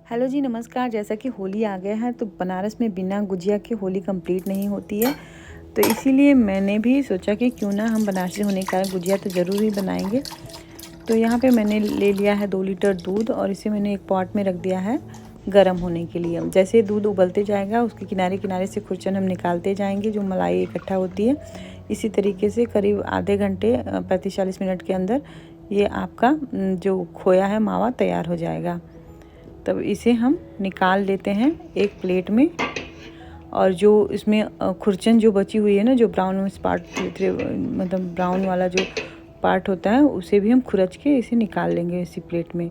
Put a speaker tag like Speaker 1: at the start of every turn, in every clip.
Speaker 1: Hello जी, नमस्कार। जैसा कि होली आ गया है तो बनारस में बिना गुजिया के होली कंप्लीट नहीं होती है। तो इसीलिए मैंने भी सोचा कि क्यों ना हम बनारसी होने के कारण गुजिया तो ज़रूर ही बनाएंगे। तो यहाँ पे मैंने ले लिया है 2 लीटर दूध और इसे मैंने एक पॉट में रख दिया है गर्म होने के लिए। जैसे दूध उबलते जाएगा उसके किनारे किनारे से खुरचन हम निकालते जाएंगे, जो मलाई इकट्ठा होती है। इसी तरीके से करीब आधे घंटे 35-40 मिनट के अंदर ये आपका जो खोया है मावा तैयार हो जाएगा। तब इसे हम निकाल लेते हैं एक प्लेट में। और जो इसमें खुरचन जो बची हुई है ना, जो ब्राउन पार्ट मतलब ब्राउन वाला जो पार्ट होता है, उसे भी हम खुरच के इसे निकाल लेंगे इसी प्लेट में।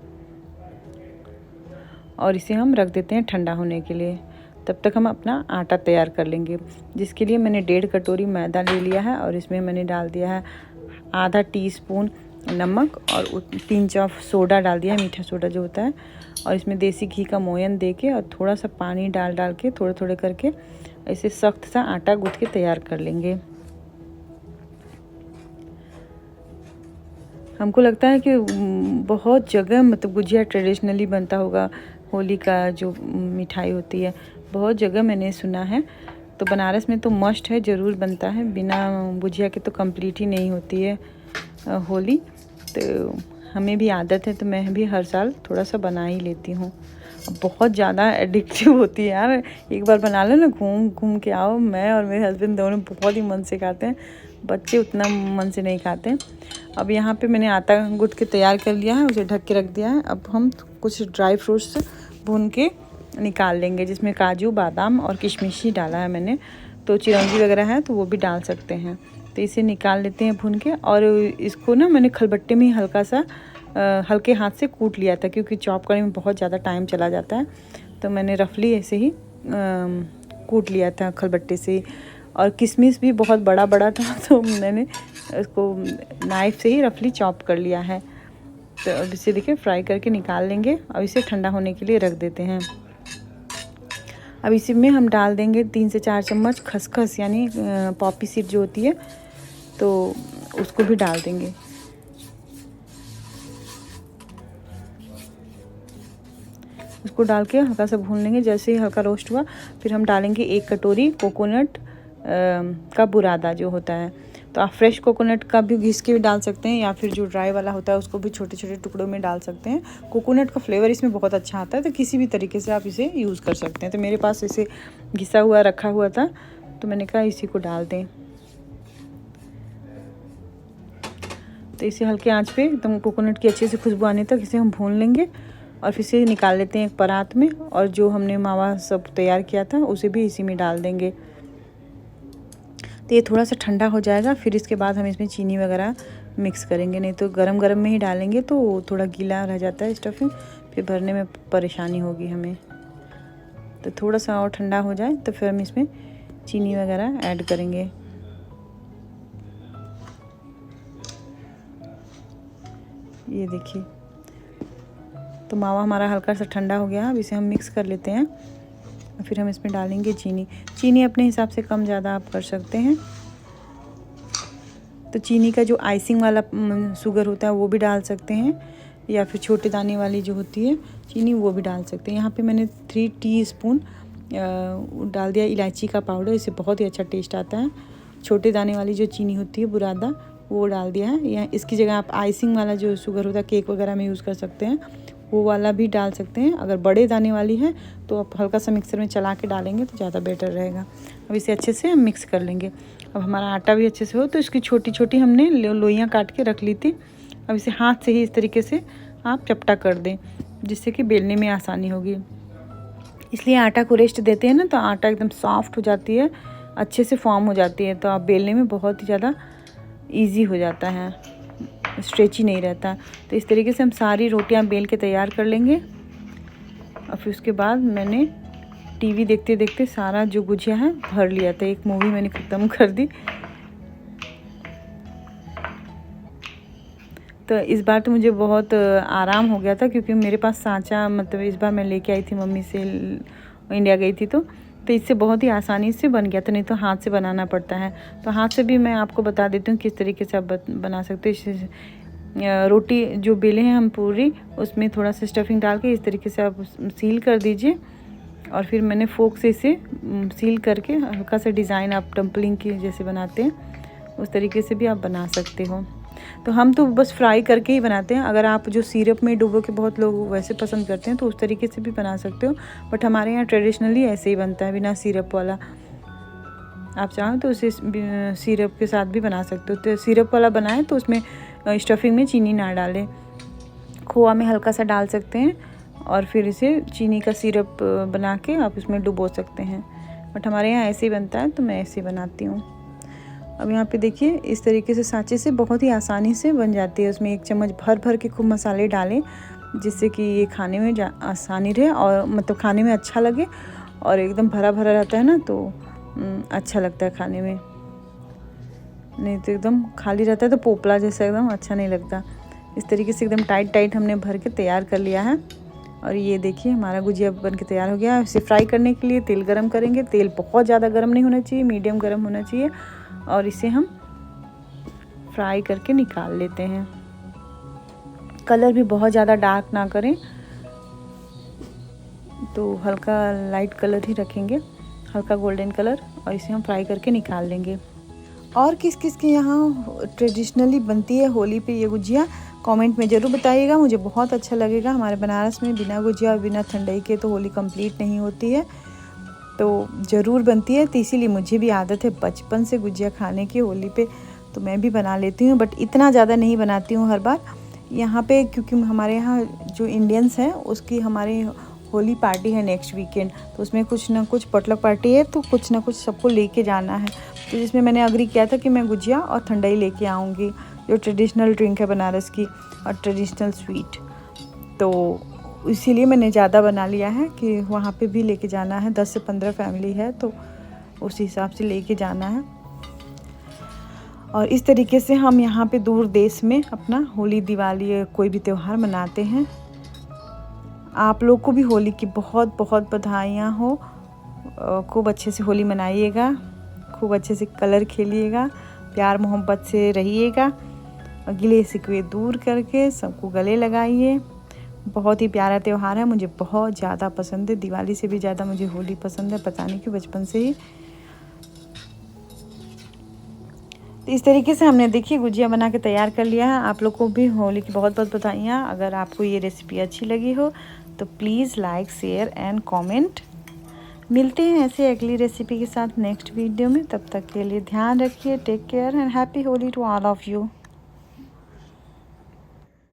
Speaker 1: और इसे हम रख देते हैं ठंडा होने के लिए। तब तक हम अपना आटा तैयार कर लेंगे, जिसके लिए मैंने 1.5 कटोरी मैदा ले लिया है और इसमें मैंने डाल दिया है आधा टीस्पून नमक और 3 चम्मच सोडा डाल दिया है, मीठा सोडा जो होता है। और इसमें देसी घी का मोयन दे के और थोड़ा सा पानी डाल के थोड़े थोड़े करके ऐसे सख्त सा आटा गूँथ के तैयार कर लेंगे। हमको लगता है कि बहुत जगह मतलब गुजिया ट्रेडिशनली बनता होगा, होली का जो मिठाई होती है बहुत जगह मैंने सुना है। तो बनारस में तो मस्ट है, ज़रूर बनता है। बिना गुजिया के तो कंप्लीट ही नहीं होती है होली। तो हमें भी आदत है, तो मैं भी हर साल थोड़ा सा बना ही लेती हूँ। बहुत ज़्यादा एडिक्टिव होती है यार, एक बार बना लो ना, घूम घूम के आओ। मैं और मेरे हस्बैंड दोनों बहुत ही मन से खाते हैं, बच्चे उतना मन से नहीं खाते। अब यहाँ पे मैंने आटा गूँथ के तैयार कर लिया है, उसे ढक के रख दिया है। अब हम कुछ ड्राई फ्रूट्स भून के निकाल लेंगे, जिसमें काजू बादाम और किशमिश ही डाला है मैंने। तो चिरौंजी वगैरह है तो वो भी डाल सकते हैं। तो इसे निकाल लेते हैं भून के। और इसको ना मैंने खलबट्टे में हल्का सा हल्के हाथ से कूट लिया था, क्योंकि चॉप करने में बहुत ज़्यादा टाइम चला जाता है। तो मैंने रफली ऐसे ही कूट लिया था खलबट्टे से। और किशमिश भी बहुत बड़ा बड़ा था, तो मैंने इसको नाइफ़ से ही रफली चॉप कर लिया है। तो अब इसे देखिए फ्राई करके निकाल लेंगे और इसे ठंडा होने के लिए रख देते हैं। अब इसी में हम डाल देंगे 3 से 4 चम्मच खसखस, यानी पॉपी सीड जो होती है, तो उसको भी डाल देंगे। उसको डाल के हल्का सा भून लेंगे। जैसे ही हल्का रोस्ट हुआ फिर हम डालेंगे 1 कटोरी कोकोनट का बुरादा जो होता है। तो आप फ्रेश कोकोनट का भी घिस के भी डाल सकते हैं, या फिर जो ड्राई वाला होता है उसको भी छोटे छोटे टुकड़ों में डाल सकते हैं। कोकोनट का फ्लेवर इसमें बहुत अच्छा आता है, तो किसी भी तरीके से आप इसे यूज़ कर सकते हैं। तो मेरे पास इसे घिसा हुआ रखा हुआ था, तो मैंने कहा इसी को डाल दें। तो इसे हल्के आंच पे एकदम कोकोनट की अच्छे से खुशबू आने तक इसे हम भून लेंगे। और फिर से निकाल लेते हैं एक परात में, और जो हमने मावा सब तैयार किया था उसे भी इसी में डाल देंगे। तो ये थोड़ा सा ठंडा हो जाएगा, फिर इसके बाद हम इसमें चीनी वगैरह मिक्स करेंगे। नहीं तो गरम गरम में ही डालेंगे तो थोड़ा गीला रह जाता है स्टफिंग, फिर भरने में परेशानी होगी हमें। तो थोड़ा सा और ठंडा हो जाए तो फिर हम इसमें चीनी वगैरह ऐड करेंगे। ये देखिए, तो मावा हमारा हल्का सा ठंडा हो गया। अब इसे हम मिक्स कर लेते हैं और फिर हम इसमें डालेंगे चीनी। चीनी अपने हिसाब से कम ज़्यादा आप कर सकते हैं। तो चीनी का जो आइसिंग वाला शुगर होता है वो भी डाल सकते हैं, या फिर छोटे दाने वाली जो होती है चीनी वो भी डाल सकते हैं। यहाँ पे मैंने 3 टीस्पून डाल दिया इलायची का पाउडर, इससे बहुत ही अच्छा टेस्ट आता है। छोटे दाने वाली जो चीनी होती है बुरादा, वो डाल दिया है। या इसकी जगह आप आइसिंग वाला जो शुगर होता है केक वगैरह में यूज़ कर सकते हैं, वो वाला भी डाल सकते हैं। अगर बड़े दाने वाली है तो आप हल्का सा मिक्सर में चला के डालेंगे तो ज़्यादा बेटर रहेगा। अब इसे अच्छे से हम मिक्स कर लेंगे। अब हमारा आटा भी अच्छे से हो तो इसकी छोटी छोटी हमने लोइयाँ काट के रख ली थी। अब इसे हाथ से ही इस तरीके से आप चपटा कर दें, जिससे कि बेलने में आसानी होगी। इसलिए आटा को रेस्ट देते हैं ना, तो आटा एकदम सॉफ्ट हो जाती है, अच्छे से फॉर्म हो जाती है। तो आप बेलने में बहुत ही ज़्यादा ईजी हो जाता है, स्ट्रेची नहीं रहता। तो इस तरीके से हम सारी रोटियां बेल के तैयार कर लेंगे। और फिर उसके बाद मैंने टीवी देखते देखते सारा जो गुजिया है भर लिया था। एक मूवी मैंने ख़त्म कर दी। तो इस बार तो मुझे बहुत आराम हो गया था, क्योंकि मेरे पास सांचा मतलब इस बार मैं लेके आई थी मम्मी से, इंडिया गई थी। तो इससे बहुत ही आसानी से बन गया था, नहीं तो हाथ से बनाना पड़ता है। तो हाथ से भी मैं आपको बता देती हूँ किस तरीके से आप बना सकते हैं। रोटी जो बेले हैं हम पूरी, उसमें थोड़ा सा स्टफिंग डाल के इस तरीके से आप सील कर दीजिए। और फिर मैंने फोक से इसे सील करके हल्का सा डिज़ाइन आप डम्पलिंग की जैसे बनाते हैं उस तरीके से भी आप बना सकते हो। तो हम तो बस फ्राई करके ही बनाते हैं। अगर आप जो सिरप में डुबो के बहुत लोग वैसे पसंद करते हैं तो उस तरीके से भी बना सकते हो, बट हमारे यहाँ ट्रेडिशनली ऐसे ही बनता है बिना सिरप वाला। आप चाहो तो उसे सिरप के साथ भी बना सकते हो। तो सिरप वाला बनाएं तो उसमें स्टफिंग में चीनी ना डालें, खोआ में हल्का सा डाल सकते हैं और फिर इसे चीनी का सिरप बना के आप उसमें डुबो सकते हैं। बट हमारे यहाँ ऐसे ही बनता है तो मैं ऐसे ही बनाती हूँ। अब यहाँ पे देखिए इस तरीके से सांचे से बहुत ही आसानी से बन जाती है। उसमें 1 चम्मच भर भर के खूब मसाले डालें जिससे कि ये खाने में आसानी रहे और मतलब खाने में अच्छा लगे। और एकदम भरा भरा रहता है ना तो अच्छा लगता है खाने में, नहीं तो एकदम खाली रहता है तो पोपला जैसा एकदम अच्छा नहीं लगता। इस तरीके से एकदम टाइट टाइट हमने भर के तैयार कर लिया है। और ये देखिए हमारा गुजिया बन के तैयार हो गया है। इसे फ्राई करने के लिए तेल गरम करेंगे। तेल बहुत ज़्यादा गरम नहीं होना चाहिए, मीडियम गरम होना चाहिए। और इसे हम फ्राई करके निकाल लेते हैं। कलर भी बहुत ज़्यादा डार्क ना करें, तो हल्का लाइट कलर ही रखेंगे, हल्का गोल्डन कलर। और इसे हम फ्राई करके निकाल लेंगे। और किस किस के यहाँ ट्रेडिशनली बनती है होली पे ये गुजिया, कमेंट में ज़रूर बताइएगा, मुझे बहुत अच्छा लगेगा। हमारे बनारस में बिना गुजिया और बिना ठंडाई के तो होली कंप्लीट नहीं होती है, तो ज़रूर बनती है। तो इसीलिए मुझे भी आदत है बचपन से गुजिया खाने की होली पे, तो मैं भी बना लेती हूँ, बट इतना ज़्यादा नहीं बनाती हूँ हर बार यहाँ पे, क्योंकि हमारे यहाँ जो इंडियंस हैं उसकी हमारी होली पार्टी है नेक्स्ट वीकेंड, तो उसमें कुछ ना कुछ पॉटलक पार्टी है, तो कुछ ना कुछ सबको लेके जाना है। तो जिसमें मैंने अग्री किया था कि मैं गुजिया और ठंडाई लेके आऊँगी, जो ट्रेडिशनल ड्रिंक है बनारस की और ट्रेडिशनल स्वीट। तो इसीलिए मैंने ज़्यादा बना लिया है कि वहाँ पे भी लेके जाना है। 10 से 15 फैमिली है तो उस हिसाब से लेके जाना है। और इस तरीके से हम यहाँ पे दूर देश में अपना होली, दिवाली, कोई भी त्यौहार मनाते हैं। आप लोग को भी होली की बहुत बहुत बधाइयाँ हो। खूब अच्छे से होली मनाइएगा, खूब अच्छे से कलर खेलिएगा, प्यार मोहब्बत से रहिएगा, गिले शिकवे दूर करके सबको गले लगाइए। बहुत ही प्यारा त्यौहार है, मुझे बहुत ज़्यादा पसंद है। दिवाली से भी ज़्यादा मुझे होली पसंद है, पता नहीं क्यों, बचपन से ही। तो इस तरीके से हमने देखिए गुजिया बना के तैयार कर लिया है। आप लोग को भी होली की बहुत बहुत बधाइयाँ। अगर आपको ये रेसिपी अच्छी लगी हो तो please like, share and comment. मिलते हैं ऐसे अगली रेसिपी के साथ नेक्स्ट वीडियो में। तब तक के लिए ध्यान रखिए, take care and happy Holi to all of you.